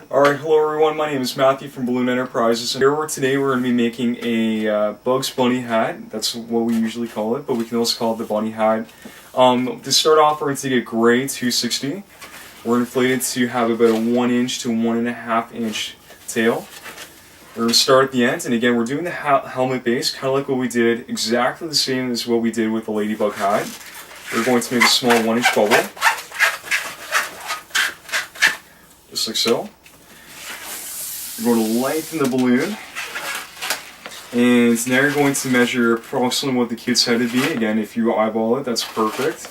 Alright, hello everyone, my name is Matthew from Balloon Enterprises, and today we're going to be making a Bugs Bunny hat. That's what we usually call it, but we can also call it the bunny hat. To start off, we're going to take a gray 260. We're inflated to have about a 1 inch to 1.5 inch tail. We're going to start at the end, and again, we're doing the helmet base, kind of like what we did, exactly the same as what we did with the ladybug hat. We're going to make a small 1 inch bubble, just like so. We're going to lengthen the balloon, and now you're going to measure approximately what the kid's head would be. Again, if you eyeball it, that's perfect.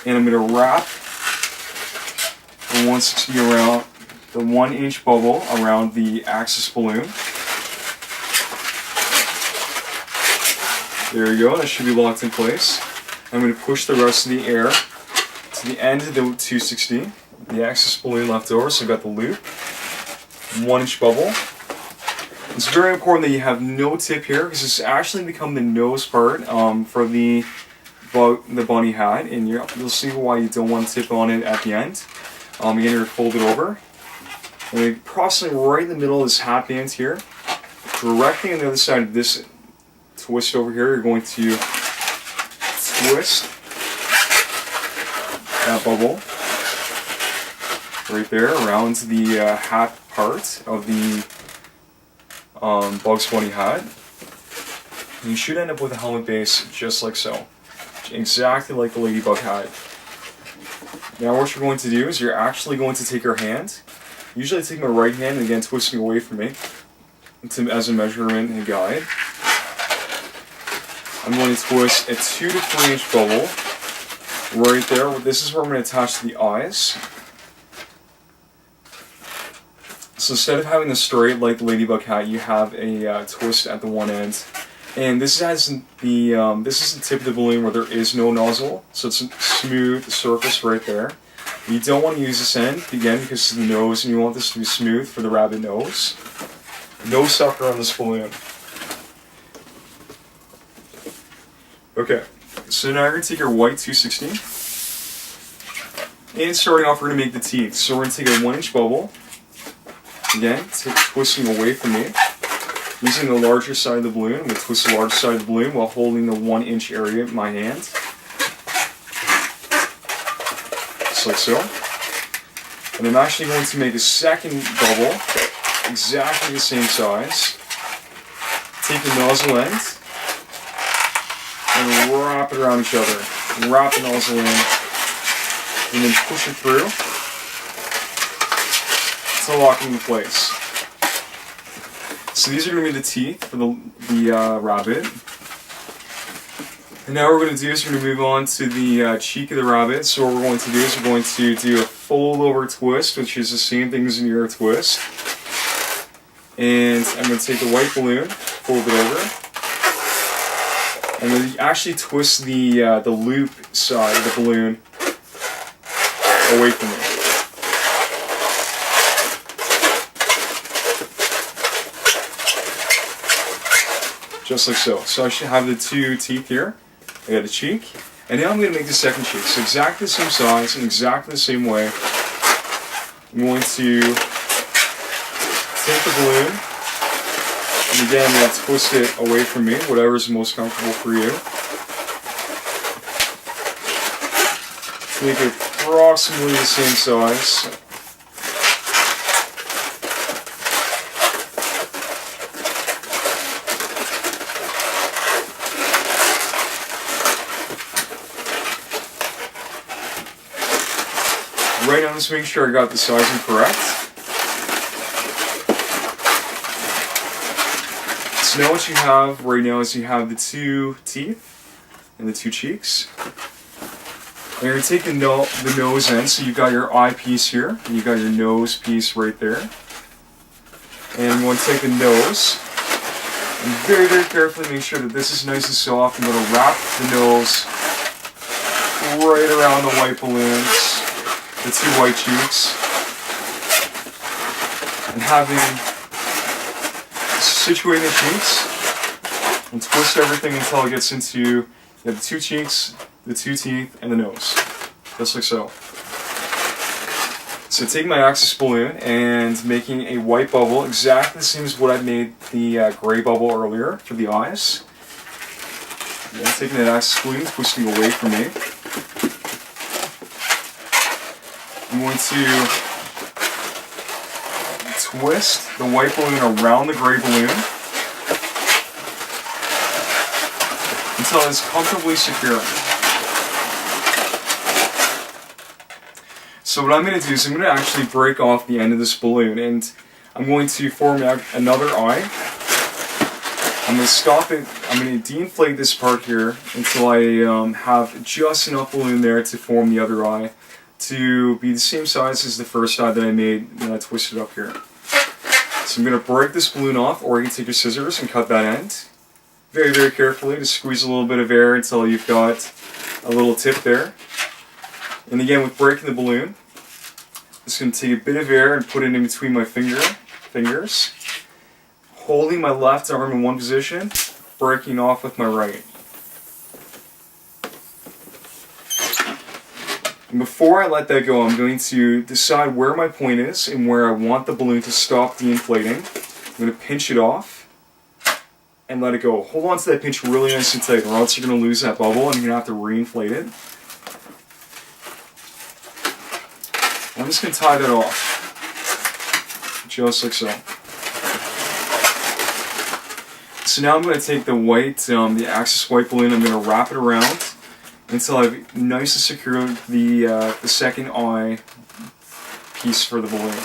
And I'm going to wrap the 160 around the 1 inch bubble around the axis balloon. There you go, that should be locked in place. I'm going to push the rest of the air to the end of the 260, the axis balloon left over, so I've got the loop. 1 inch bubble. It's very important that you have no tip here because it's actually become the nose part for the bunny hat, and you'll see why you don't want to tip on it at the end. Again, you're going to fold it over, and then approximately right in the middle of this hat band here, directly on the other side of this twist over here, you're going to twist that bubble right there around the hat part of the Bugs Bunny hat. And you should end up with a helmet base just like so. Exactly like the ladybug hat. Now what you're going to do is you're actually going to take your hand. Usually I take my right hand and again twisting away from me as a measurement and guide. I'm going to twist a 2 to 3 inch bubble right there. This is where I'm going to attach the eyes. So instead of having the straight like the ladybug hat, you have a twist at the one end, and this has this is the tip of the balloon where there is no nozzle, so it's a smooth surface right there. You don't want to use this end again because of the nose, and you want this to be smooth for the rabbit nose. No sucker on this balloon. Okay, so now you're going to take your white 260, and starting off we're going to make the teeth. So we're going to take a 1 inch bubble. Again, twisting away from me. Using the larger side of the balloon, I'm going to twist the larger side of the balloon while holding the 1 inch area in my hand. Just like so. And I'm actually going to make a second bubble, exactly the same size. Take the nozzle end, and wrap it around each other. Wrap the nozzle in, and then push it through to lock into place. So these are going to be the teeth for the rabbit. And now what we're going to do is we're going to move on to the cheek of the rabbit. So what we're going to do is we're going to do a fold over twist, which is the same thing as an ear twist. And I'm going to take the white balloon, fold it over, and then actually twist the loop side of the balloon away from me. Just like so. So I should have the two teeth here. I got the cheek. And now I'm going to make the second cheek. So exactly the same size and exactly the same way. I'm going to take the balloon. And again, I'm going to twist it away from me, whatever is most comfortable for you. Make it approximately the same size. Right now, let's make sure I got the sizing correct. So now what you have right now is you have the 2 teeth and the 2 cheeks. And you're going to take the nose end, so you've got your eye piece here, and you've got your nose piece right there. And I'm going to take the nose, and very, very carefully make sure that this is nice and soft. I'm going to wrap the nose right around the white balloons. The 2 white cheeks, and having situate the cheeks and twist everything until it gets into you have the 2 cheeks, the 2 teeth, and the nose, just like so. So taking my axis balloon and making a white bubble, exactly the same as what I made the gray bubble earlier for the eyes. Then taking that axis balloon, twisting away from me. I'm going to twist the white balloon around the gray balloon until it's comfortably secure. So what I'm going to do is I'm going to actually break off the end of this balloon, and I'm going to form another eye. I'm going to stop it, I'm going to de-inflate this part here until I have just enough balloon there to form the other eye to be the same size as the first eye that I made when I twisted up here. So I'm going to break this balloon off, or you can take your scissors and cut that end. Very, very carefully to squeeze a little bit of air until you've got a little tip there. And again, with breaking the balloon, I'm just going to take a bit of air and put it in between my fingers, holding my left arm in one position, breaking off with my right. And before I let that go, I'm going to decide where my point is and where I want the balloon to stop de-inflating. I'm going to pinch it off and let it go. Hold on to that pinch really nice and tight, or else you're going to lose that bubble and you're going to have to re-inflate it. I'm just going to tie that off, just like so. So now I'm going to take the white, the axis white balloon, I'm going to wrap it around until I've nicely secured the second eye piece for the balloon.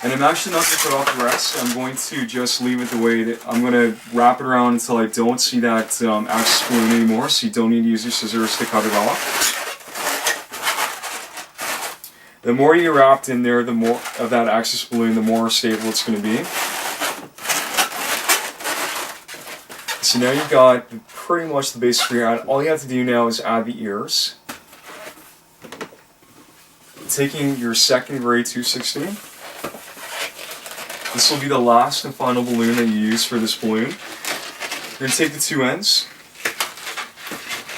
And I'm actually not going to cut off the rest. I'm going to just leave it the way that I'm going to wrap it around until I don't see that axis balloon anymore, so you don't need to use your scissors to cut it off. The more you wrapped in there, the more of that axis balloon, the more stable it's going to be. So now you've got pretty much the basic for your ad. All you have to do now is add the ears. Taking your second gray 260. This will be the last and final balloon that you use for this balloon. You're going to take the two ends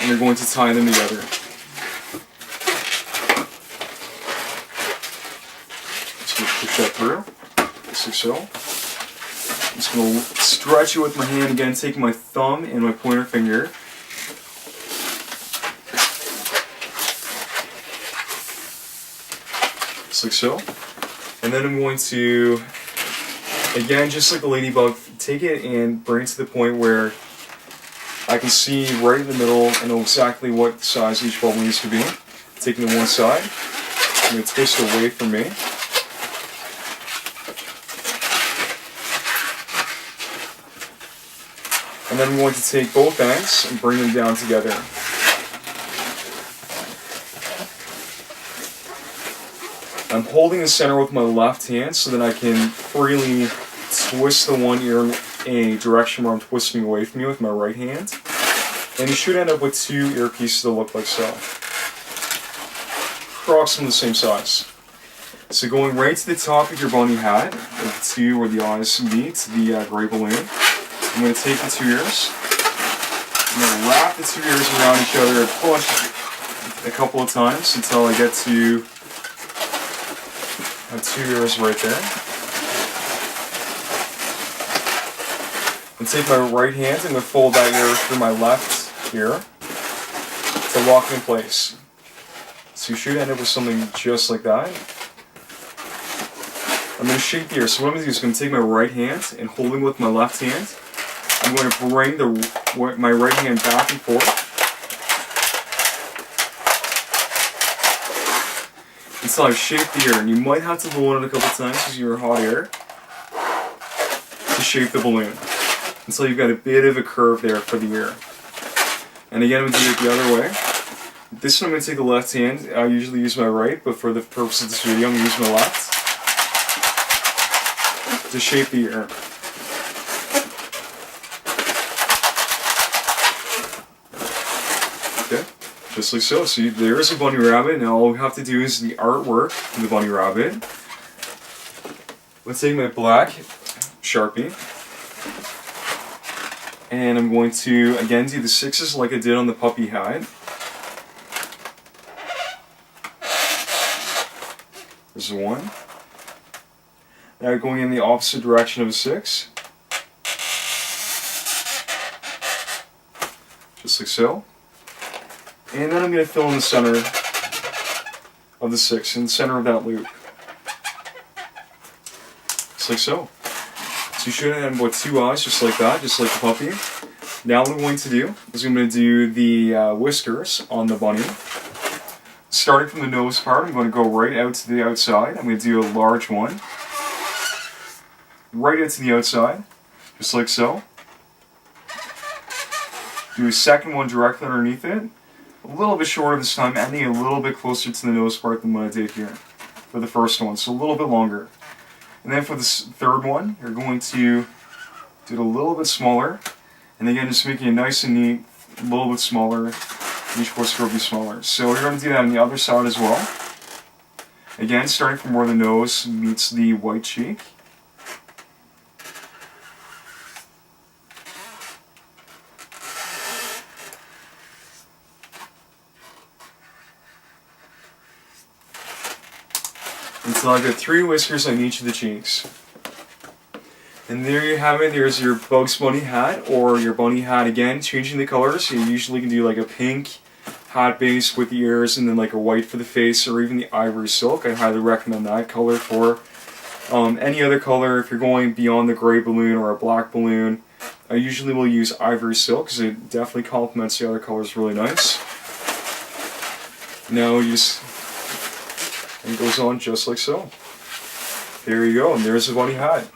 and you're going to tie them together. Just going to push that through, just like so. I'm just going to stretch it with my hand again, taking my thumb and my pointer finger. Just like so. And then I'm going to, again, just like the ladybug, take it and bring it to the point where I can see right in the middle and know exactly what size each bubble needs to be. Taking it one side, I'm going to twist away from me. And then I'm going to take both ends and bring them down together. I'm holding the center with my left hand so that I can freely twist the one ear in a direction where I'm twisting away from you with my right hand. And you should end up with two earpieces that look like so. Approximately the same size. So going right to the top of your bunny hat, the two where the eyes meet, the gray balloon, I'm going to take the two ears, I'm going to wrap the two ears around each other and push a couple of times until I get to my two ears right there. And take my right hand and fold that ear through my left ear to lock it in place. So you should end up with something just like that. I'm going to shape the ear. So what I'm going to do is I'm going to take my right hand and holding with my left hand, I'm going to bring my right hand back and forth until I've shaped the ear. And you might have to balloon it a couple times because you're hot air to shape the balloon until you've got a bit of a curve there for the ear. And again, I'm going to do it the other way. This one I'm going to take the left hand. I usually use my right, but for the purpose of this video, I'm going to use my left to shape the ear. Okay, just like so. So there is a bunny rabbit. Now all we have to do is the artwork for the bunny rabbit. Let's take my black Sharpie. And I'm going to, again, do the 6s like I did on the puppy hat. There's 1. Now going in the opposite direction of a 6. Just like so. And then I'm going to fill in the center of the 6, in the center of that loop. Just like so. So you should have about 2 eyes, just like that, just like the puppy. Now what I'm going to do is I'm going to do the whiskers on the bunny. Starting from the nose part, I'm going to go right out to the outside. I'm going to do a large one. Right out to the outside, just like so. Do a second one directly underneath it. A little bit shorter this time, ending a little bit closer to the nose part than what I did here for the first one, so a little bit longer. And then for the third one, you're going to do it a little bit smaller. And again, just making it nice and neat, a little bit smaller. Each whisker will be smaller. So we're going to do that on the other side as well. Again, starting from where the nose meets the white cheek. Until I've got 3 whiskers on each of the cheeks. And there you have it. There's your Bugs Bunny hat, or your bunny hat again, changing the colors. You usually can do like a pink hat base with the ears, and then like a white for the face, or even the ivory silk. I highly recommend that color for any other color. If you're going beyond the gray balloon or a black balloon, I usually will use ivory silk because it definitely complements the other colors really nice. Now you just, and it goes on just like so. There you go, and there's the bunny hat.